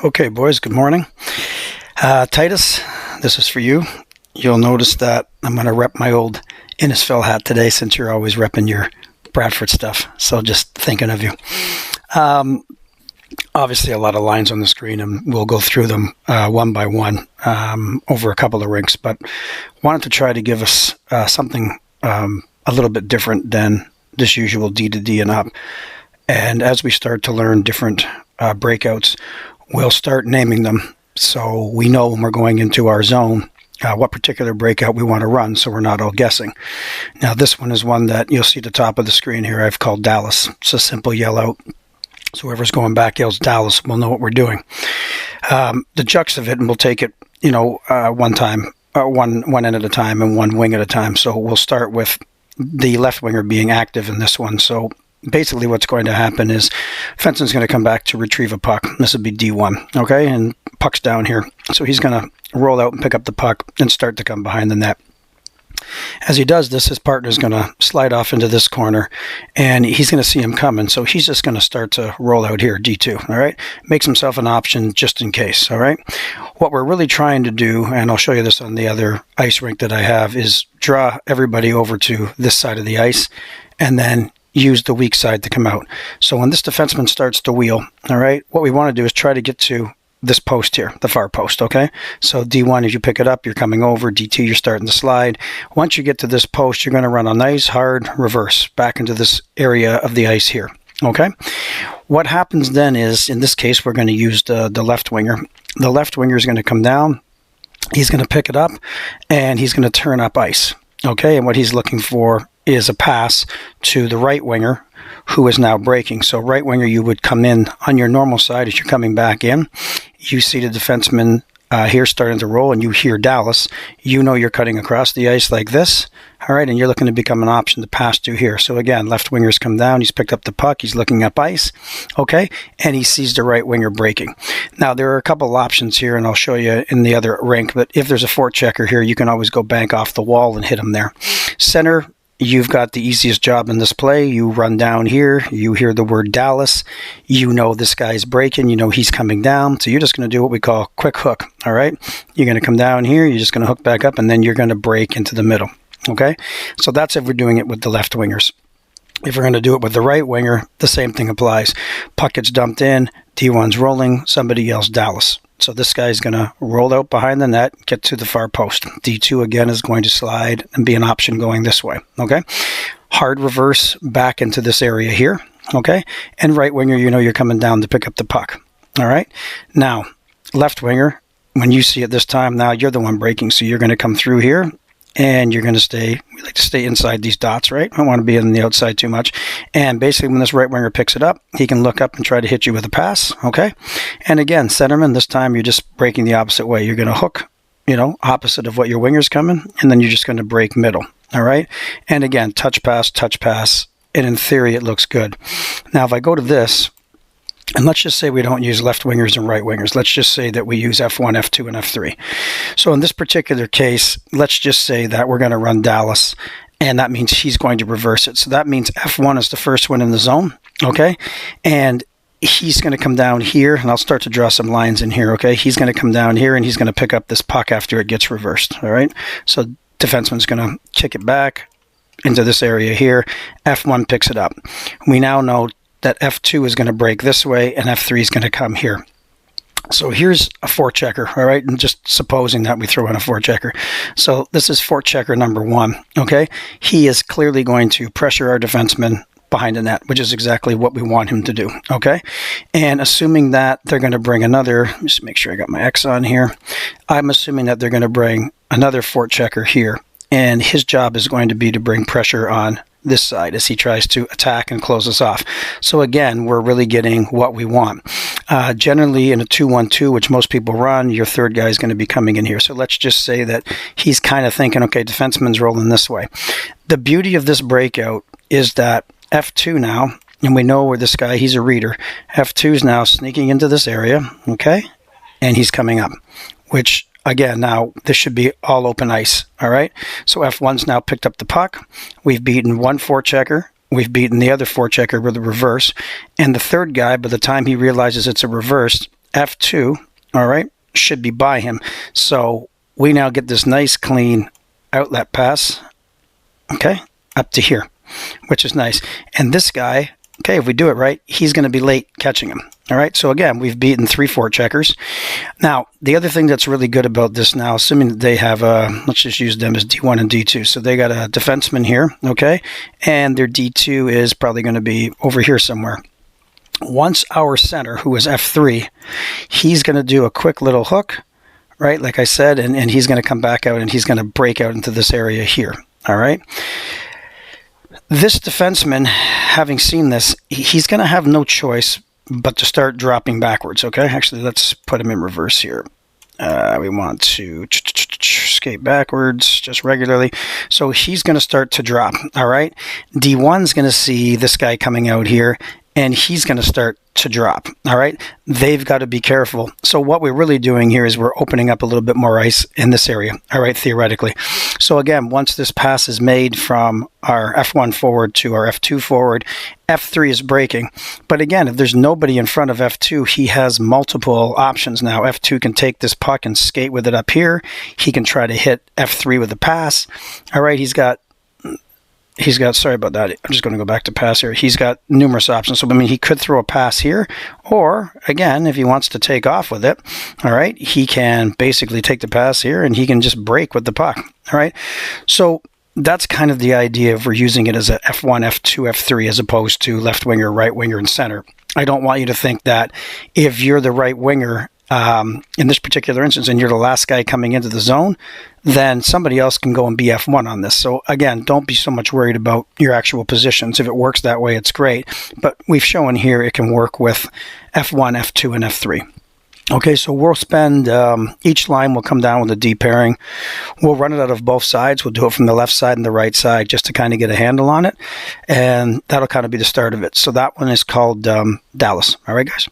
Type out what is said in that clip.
Okay, boys, good morning. Titus, this is for you. You'll notice that I'm going to rep my old Innisfil hat today since you're always repping your Bradford stuff. So just thinking of you. Obviously, a lot of lines on the screen, and we'll go through them one by one over a couple of rinks, but wanted to try to give us something a little bit different than this usual D to D and up. And as we start to learn different breakouts, we'll start naming them so we know when we're going into our zone what particular breakout we want to run, so we're not all guessing. Now, this one is one that you'll see at the top of the screen here. I've called Dallas. It's a simple yell out. So whoever's going back yells Dallas, we'll know what we're doing. The jux of it, and we'll take it, one time, one end at a time and one wing at a time. So we'll start with the left winger being active in this one. So basically what's going to happen is Fenson's going to come back to retrieve a puck. This would be D1, okay? And puck's down here. So he's going to roll out and pick up the puck and start to come behind the net. As he does this, his partner's going to slide off into this corner, and he's going to see him coming. So he's just going to start to roll out here, D2, all right? Makes himself an option just in case, all right? What we're really trying to do, and I'll show you this on the other ice rink that I have, is draw everybody over to this side of the ice and then use the weak side to come out. So when this defenseman starts to wheel, all right, what we want to do is try to get to this post here, the far post, okay? So D1, as you pick it up, you're coming over. D2, you're starting to slide. Once you get to this post, you're going to run a nice hard reverse back into this area of the ice here, okay? What happens then is, in this case, we're going to use the left winger. The left winger is going to come down. He's going to pick it up, and he's going to turn up ice, okay? And what he's looking for is a pass to the right winger, who is now breaking. So right winger, you would come in on your normal side as you're coming back in. You see the defenseman here starting to roll, and you hear Dallas. You know you're cutting across the ice like this, all right, and you're looking to become an option to pass to here. So again, left winger's come down. He's picked up the puck. He's looking up ice, okay, and he sees the right winger breaking. Now, there are a couple options here, and I'll show you in the other rink, but if there's a forechecker here, you can always go bank off the wall and hit him there. Center, you've got the easiest job in this play. You run down here. You hear the word Dallas. You know this guy's breaking. You know he's coming down. So you're just going to do what we call quick hook, all right? You're going to come down here. You're just going to hook back up, and then you're going to break into the middle, okay? So that's if we're doing it with the left wingers. If we're going to do it with the right winger, the same thing applies. Puck gets dumped in. D1's rolling. Somebody yells Dallas. So this guy's going to roll out behind the net, get to the far post. D2 again is going to slide and be an option going this way, okay? Hard reverse back into this area here, okay? And right winger, you know you're coming down to pick up the puck, all right? Now, left winger, when you see it this time, now you're the one breaking, so you're going to come through here, and you're going to stay, we like to stay inside these dots, right? I don't want to be on the outside too much. And basically when this right winger picks it up, he can look up and try to hit you with a pass, okay? And again, centerman, this time you're just breaking the opposite way. You're going to hook, opposite of what your winger's coming, and then you're just going to break middle, all right? And again, touch pass, and in theory it looks good. Now, if I go to this, and let's just say we don't use left wingers and right wingers. Let's just say that we use F1, F2, and F3. So in this particular case, let's just say that we're going to run Dallas, and that means he's going to reverse it. So that means F1 is the first one in the zone, okay? And he's going to come down here, and I'll start to draw some lines in here, okay? He's going to come down here, and he's going to pick up this puck after it gets reversed, all right? So defenseman's going to kick it back into this area here. F1 picks it up. We now know that F2 is going to break this way, and F3 is going to come here. So here's a forechecker, all right? And just supposing that we throw in a forechecker. So this is forechecker number 1, okay? He is clearly going to pressure our defenseman behind the net, which is exactly what we want him to do, okay? And assuming that they're going to bring another, just make sure I got my X on here. I'm assuming that they're going to bring another forechecker here, and his job is going to be to bring pressure on this side as he tries to attack and close us off. So again, we're really getting what we want. Generally in a 2-1-2, which most people run, your third guy is going to be coming in here. So let's just say that he's kind of thinking, okay, defenseman's rolling this way. The beauty of this breakout is that F2 now, and we know where this guy, he's a reader. F2 is now sneaking into this area, okay? And he's coming up, which again, now this should be all open ice, all right? So F1's now picked up the puck. We've beaten one forechecker. We've beaten the other forechecker with a reverse. And the third guy, by the time he realizes it's a reverse, F2, all right, should be by him. So we now get this nice clean outlet pass, okay, up to here, which is nice. And this guy, okay, if we do it right, he's going to be late catching him. All right, so again, we've beaten 3-4 checkers. Now, the other thing that's really good about this now, assuming that they have let's just use them as D1 and D2. So they got a defenseman here, okay, and their D2 is probably going to be over here somewhere. Once our center, who is F3, he's going to do a quick little hook, right, like I said, and he's going to come back out and he's going to break out into this area here, all right? This defenseman, having seen this, he's going to have no choice but to start dropping backwards, okay? Actually, let's put him in reverse here. We want to skate backwards just regularly. So he's going to start to drop, all right? D1's going to see this guy coming out here, and he's going to start to drop, all right? They've got to be careful. So what we're really doing here is we're opening up a little bit more ice in this area, all right, theoretically. So again, once this pass is made from our F1 forward to our F2 forward, F3 is breaking. But again, if there's nobody in front of F2, he has multiple options now. F2 can take this puck and skate with it up here. He can try to hit F3 with a pass. All right, he's got, sorry about that, I'm just going to go back to pass here. He's got numerous options. So, I mean, he could throw a pass here, or, again, if he wants to take off with it, all right, he can basically take the pass here, and he can just break with the puck, all right? So that's kind of the idea of we're using it as a F1, F2, F3, as opposed to left winger, right winger, and center. I don't want you to think that if you're the right winger, in this particular instance, and you're the last guy coming into the zone, then somebody else can go and be F1 on this. So again, don't be so much worried about your actual positions. If it works that way, it's great. But we've shown here it can work with F1, F2, and F3. Okay, so we'll spend, each line will come down with a D pairing. We'll run it out of both sides. We'll do it from the left side and the right side just to kind of get a handle on it. And that'll kind of be the start of it. So that one is called Dallas. All right, guys.